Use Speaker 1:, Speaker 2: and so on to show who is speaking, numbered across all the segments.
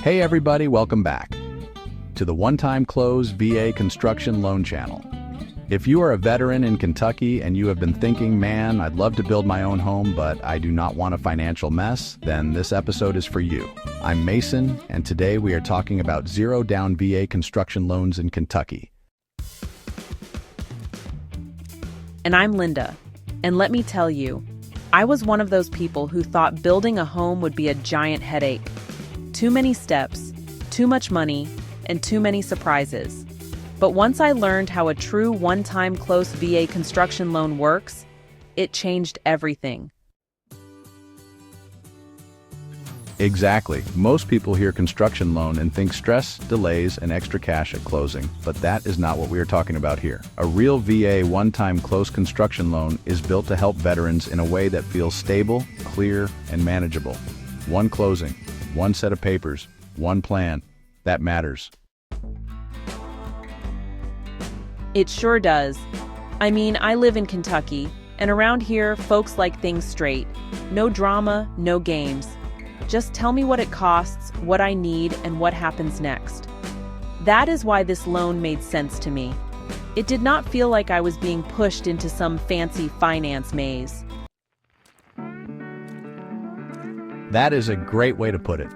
Speaker 1: Hey everybody, welcome back to the One-Time Close VA Construction Loan Channel. If you are a veteran in Kentucky and you have been thinking, man, I'd love to build my own home, but I do not want a financial mess, then this episode is for you. I'm Mason, and today we are talking about zero-down VA construction loans in Kentucky.
Speaker 2: And I'm Linda, and let me tell you, I was one of those people who thought building a home would be a giant headache. Too many steps, too much money, and too many surprises. But once I learned how a true one-time close VA construction loan works, it changed everything.
Speaker 1: Exactly. Most people hear construction loan and think stress, delays, and extra cash at closing, but that is not what we are talking about here. A real VA one-time close construction loan is built to help veterans in a way that feels stable, clear, and manageable. One closing, one set of papers, one plan. That matters.
Speaker 2: It sure does. I mean, I live in Kentucky, and around here, folks like things straight. No drama, no games. Just tell me what it costs, what I need, and what happens next. That is why this loan made sense to me. It did not feel like I was being pushed into some fancy finance maze.
Speaker 1: That is a great way to put it.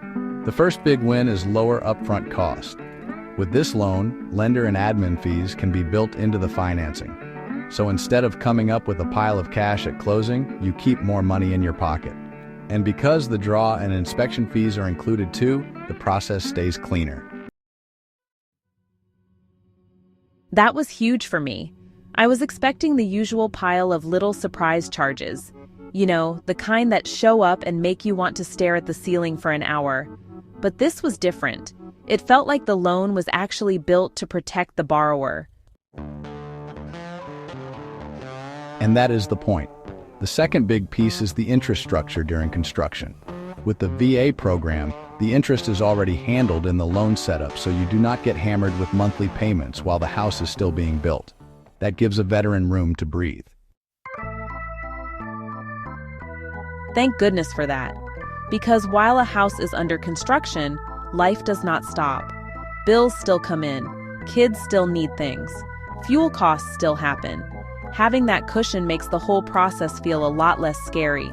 Speaker 1: The first big win is lower upfront cost. With this loan, lender and admin fees can be built into the financing. So instead of coming up with a pile of cash at closing, you keep more money in your pocket. And because the draw and inspection fees are included too, the process stays cleaner.
Speaker 2: That was huge for me. I was expecting the usual pile of little surprise charges. You know, the kind that show up and make you want to stare at the ceiling for an hour. But this was different. It felt like the loan was actually built to protect the borrower.
Speaker 1: And that is the point. The second big piece is the interest structure during construction. With the VA program, the interest is already handled in the loan setup, so you do not get hammered with monthly payments while the house is still being built. That gives a veteran room to breathe.
Speaker 2: Thank goodness for that. Because while a house is under construction, life does not stop. Bills still come in, kids still need things, fuel costs still happen. Having that cushion makes the whole process feel a lot less scary.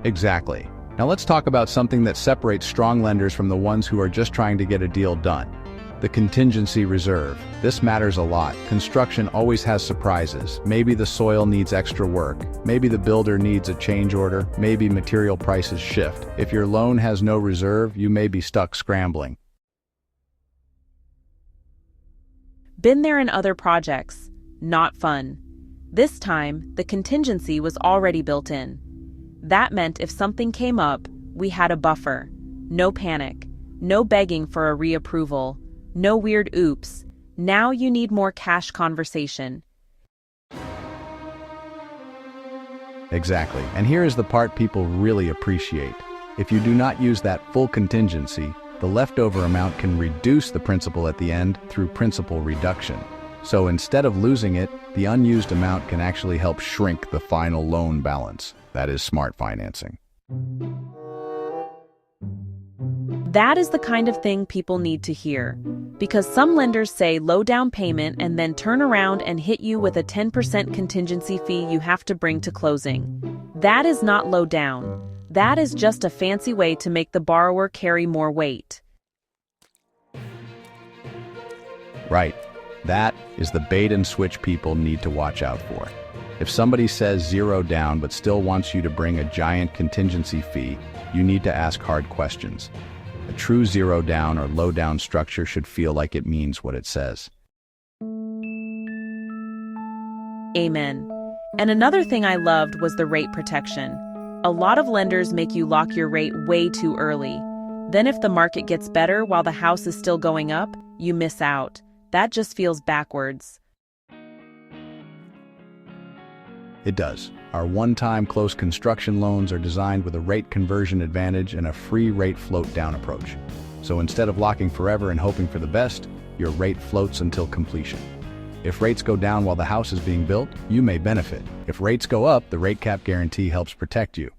Speaker 1: Exactly. Now let's talk about something that separates strong lenders from the ones who are just trying to get a deal done. The contingency reserve. This matters a lot. Construction always has surprises. Maybe the soil needs extra work. Maybe the builder needs a change order. Maybe material prices shift. If your loan has no reserve, you may be stuck scrambling.
Speaker 2: Been there in other projects. Not fun. This time, the contingency was already built in. That meant if something came up, we had a buffer. No panic. No begging for a reapproval. No weird oops. Now you need more cash conversation.
Speaker 1: Exactly. And here is the part people really appreciate. If you do not use that full contingency, the leftover amount can reduce the principal at the end through principal reduction. So instead of losing it, the unused amount can actually help shrink the final loan balance. That is smart financing.
Speaker 2: That is the kind of thing people need to hear. Because some lenders say low down payment and then turn around and hit you with a 10% contingency fee you have to bring to closing. That is not low down. That is just a fancy way to make the borrower carry more weight.
Speaker 1: Right. That is the bait and switch people need to watch out for. If somebody says zero down but still wants you to bring a giant contingency fee, you need to ask hard questions. A true zero down or low down structure should feel like it means what it says.
Speaker 2: Amen. And another thing I loved was the rate protection. A lot of lenders make you lock your rate way too early. Then if the market gets better while the house is still going up, you miss out. That just feels backwards.
Speaker 1: It does. Our one-time close construction loans are designed with a rate conversion advantage and a free rate float down approach. So instead of locking forever and hoping for the best, your rate floats until completion. If rates go down while the house is being built, you may benefit. If rates go up, the rate cap guarantee helps protect you.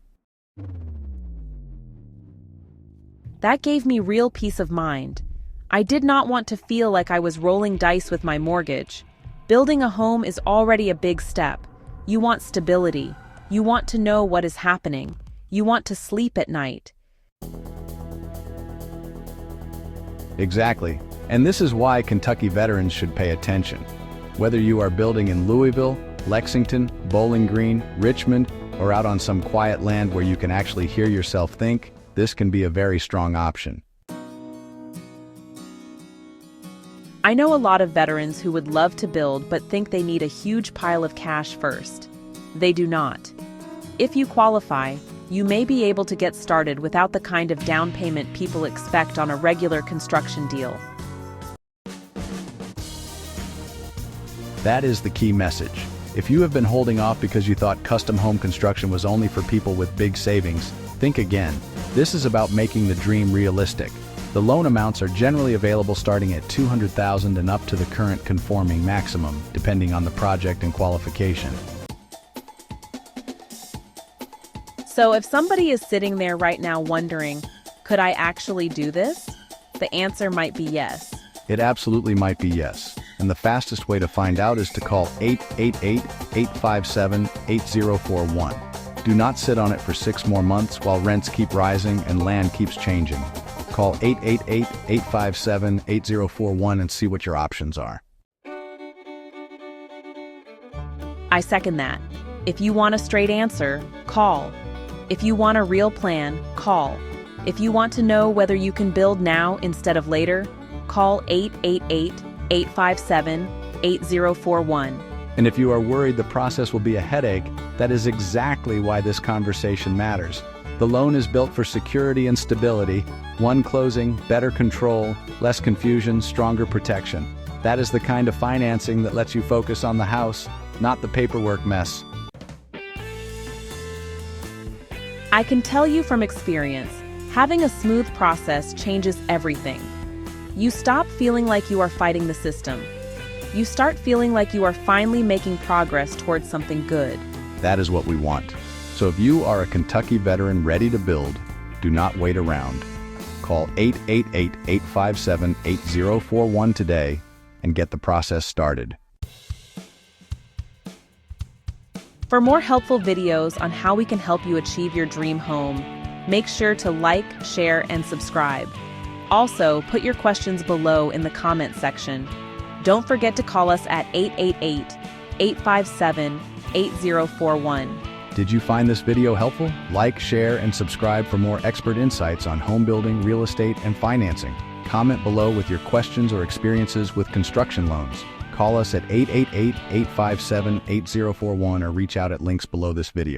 Speaker 2: That gave me real peace of mind. I did not want to feel like I was rolling dice with my mortgage. Building a home is already a big step. You want stability. You want to know what is happening. You want to sleep at night.
Speaker 1: Exactly. And this is why Kentucky veterans should pay attention. Whether you are building in Louisville, Lexington, Bowling Green, Richmond, or out on some quiet land where you can actually hear yourself think, this can be a very strong option.
Speaker 2: I know a lot of veterans who would love to build but think they need a huge pile of cash first. They do not. If you qualify, you may be able to get started without the kind of down payment people expect on a regular construction deal.
Speaker 1: That is the key message. If you have been holding off because you thought custom home construction was only for people with big savings, think again. This is about making the dream realistic. The loan amounts are generally available starting at $200,000 and up to the current conforming maximum, depending on the project and qualification.
Speaker 2: So if somebody is sitting there right now wondering, could I actually do this? The answer might be yes.
Speaker 1: It absolutely might be yes. And the fastest way to find out is to call 888-857-8041. Do not sit on it for 6 more months while rents keep rising and land keeps changing. Call 888-857-8041 and see what your options are.
Speaker 2: I second that. If you want a straight answer, call. If you want a real plan, call. If you want to know whether you can build now instead of later, call 888-857-8041.
Speaker 1: And if you are worried the process will be a headache, that is exactly why this conversation matters. The loan is built for security and stability. One closing, better control, less confusion, stronger protection. That is the kind of financing that lets you focus on the house, not the paperwork mess.
Speaker 2: I can tell you from experience, having a smooth process changes everything. You stop feeling like you are fighting the system. You start feeling like you are finally making progress towards something good.
Speaker 1: That is what we want. So if you are a Kentucky veteran ready to build, do not wait around. Call 888-857-8041 today and get the process started.
Speaker 2: For more helpful videos on how we can help you achieve your dream home, make sure to like, share, and subscribe. Also, put your questions below in the comment section. Don't forget to call us at 888-857-8041.
Speaker 1: Did you find this video helpful? Like, share, and subscribe for more expert insights on home building, real estate, and financing. Comment below with your questions or experiences with construction loans. Call us at 888-857-8041 or reach out at links below this video.